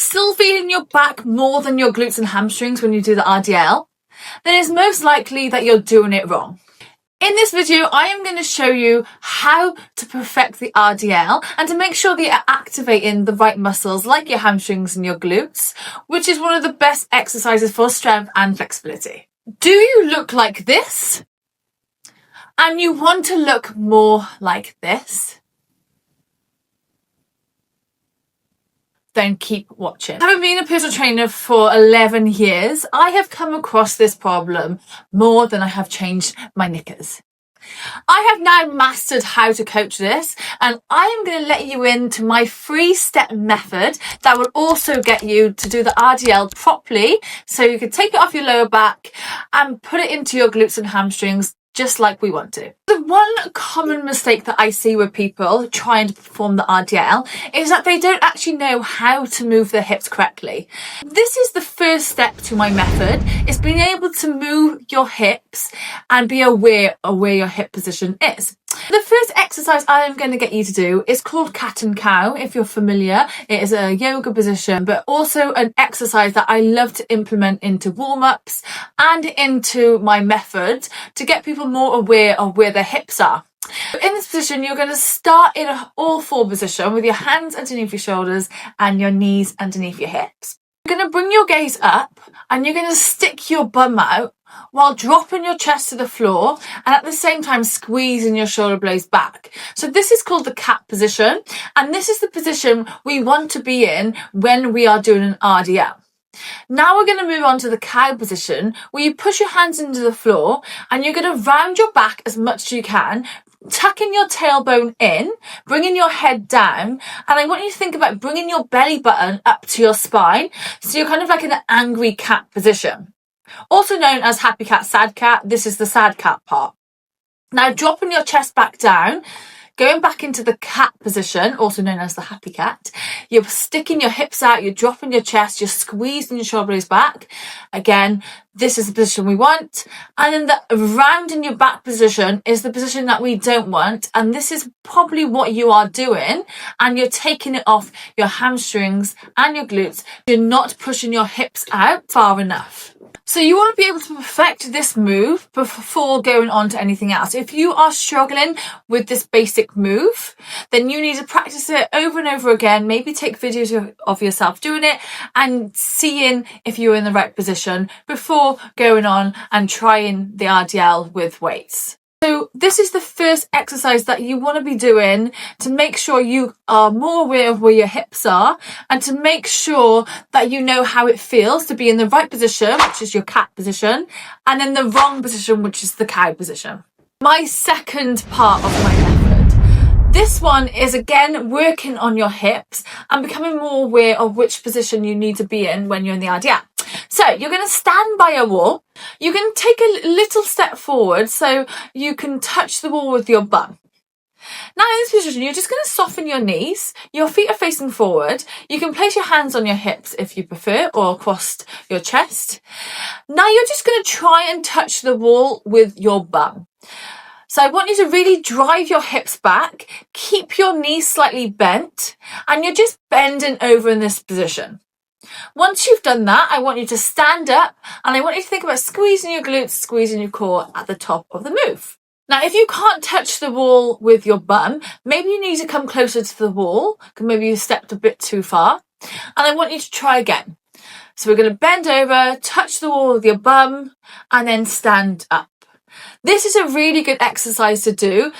still feeling your back more than your glutes and hamstrings when you do the RDL, then it's most likely that you're doing it wrong. In this video, I am going to show you how to perfect the RDL and to make sure that you're activating the right muscles like your hamstrings and your glutes, which is one of the best exercises for strength and flexibility. Do you look like this? And you want to look more like this? Then keep watching. Having been a personal trainer for 11 years, I have come across this problem more than I have changed my knickers. I have now mastered how to coach this, and I am going to let you into my 3-step method that will also get you to do the RDL properly, so you can take it off your lower back and put it into your glutes and hamstrings just like we want to. The one common mistake that I see with people trying to perform the RDL is that they don't actually know how to move their hips correctly. This is the first step to my method, is being able to move your hips and be aware of where your hip position is. The first exercise I am going to get you to do is called cat and cow. If you're familiar, it is a yoga position, but also an exercise that I love to implement into warm-ups and into my method to get people more aware of where their hips are. In this position, you're going to start in an all-four position with your hands underneath your shoulders and your knees underneath your hips. You're going to bring your gaze up and you're going to stick your bum out while dropping your chest to the floor and at the same time squeezing your shoulder blades back. So this is called the cat position, and this is the position we want to be in when we are doing an RDL. Now we're going to move on to the cow position, where you push your hands into the floor and you're going to round your back as much as you can, tucking your tailbone in, bringing your head down, and I want you to think about bringing your belly button up to your spine, so you're kind of like in an angry cat position. Also known as happy cat, sad cat, this is the sad cat part. Now dropping your chest back down, going back into the cat position, also known as the happy cat. You're sticking your hips out, you're dropping your chest, you're squeezing your shoulder blades back. Again, this is the position we want. And then the round in your back position is the position that we don't want. And this is probably what you are doing. And you're taking it off your hamstrings and your glutes. You're not pushing your hips out far enough. So you want to be able to perfect this move before going on to anything else. If you are struggling with this basic move, then you need to practice it over and over again. Maybe take videos of yourself doing it and seeing if you're in the right position before going on and trying the RDL with weights. So this is the first exercise that you want to be doing to make sure you are more aware of where your hips are and to make sure that you know how it feels to be in the right position, which is your cat position, and then the wrong position, which is the cow position. My second part of my method. This one is again working on your hips and becoming more aware of which position you need to be in when you're in the RDL. So you're going to stand by a wall. You can take a little step forward so you can touch the wall with your bum. Now in this position, you're just going to soften your knees. Your feet are facing forward. You can place your hands on your hips if you prefer, or across your chest. Now you're just going to try and touch the wall with your bum. So I want you to really drive your hips back, keep your knees slightly bent, and you're just bending over in this position. Once you've done that, I want you to stand up and I want you to think about squeezing your glutes, squeezing your core at the top of the move. Now, if you can't touch the wall with your bum, maybe you need to come closer to the wall because maybe you stepped a bit too far. And I want you to try again. So we're going to bend over, touch the wall with your bum, and then stand up. This is a really good exercise to do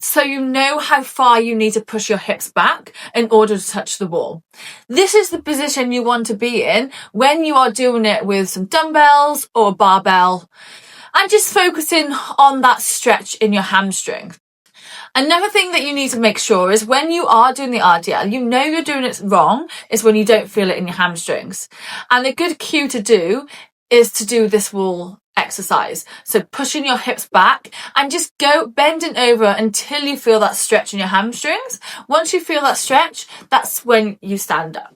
so you know how far you need to push your hips back in order to touch the wall. This is the position you want to be in when you are doing it with some dumbbells or a barbell, and just focusing on that stretch in your hamstring. Another thing that you need to make sure is when you are doing the RDL, you know you're doing it wrong, is when you don't feel it in your hamstrings. And a good cue to do is to do this wall exercise. So pushing your hips back and just go bending over until you feel that stretch in your hamstrings. Once you feel that stretch, that's when you stand up.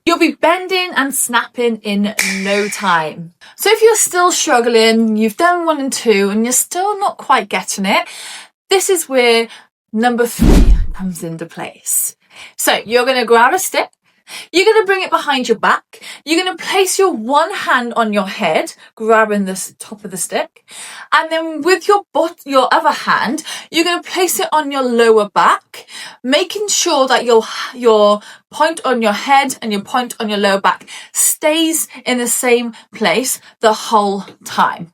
You'll be bending and snapping in no time. So if you're still struggling, you've done 1 and 2 and you're still not quite getting it, this is where number 3 comes into place. So you're going to grab a stick You're going to bring it behind your back. You're going to place your one hand on your head, grabbing the top of the stick. And then with your other hand, you're going to place it on your lower back, making sure that your point on your head and your point on your lower back stays in the same place the whole time.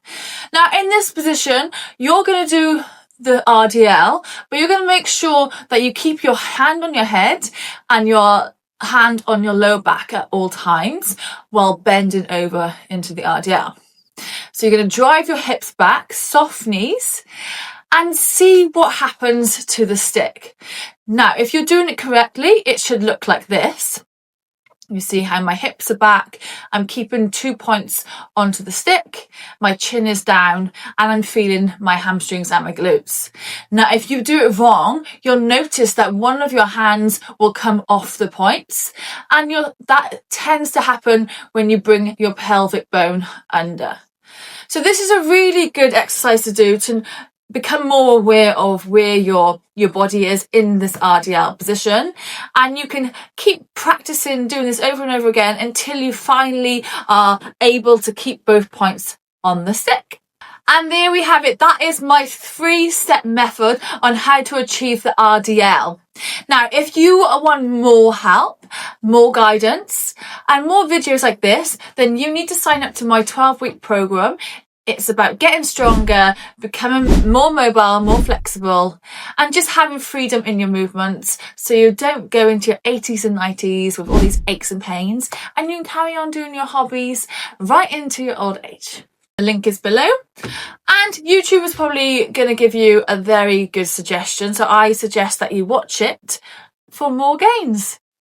Now, in this position, you're going to do the RDL, but you're going to make sure that you keep your hand on your head and your hand on your lower back at all times while bending over into the RDL. So you're going to drive your hips back, soft knees, and see what happens to the stick. Now, if you're doing it correctly, it should look like this. You see how my hips are back, I'm keeping 2 points onto the stick, my chin is down, and I'm feeling my hamstrings and my glutes. Now, if you do it wrong, you'll notice that one of your hands will come off the points, and that tends to happen when you bring your pelvic bone under. So this is a really good exercise to do to become more aware of where your body is in this RDL position, and you can keep practicing doing this over and over again until you finally are able to keep both points on the stick. And there we have it. That is my 3-step method on how to achieve the RDL. Now, if you want more help, more guidance, and more videos like this, then you need to sign up to my 12-week program. It's about getting stronger, becoming more mobile, more flexible, and just having freedom in your movements so you don't go into your 80s and 90s with all these aches and pains, and you can carry on doing your hobbies right into your old age. The link is below, and YouTube is probably going to give you a very good suggestion, so I suggest that you watch it for more gains.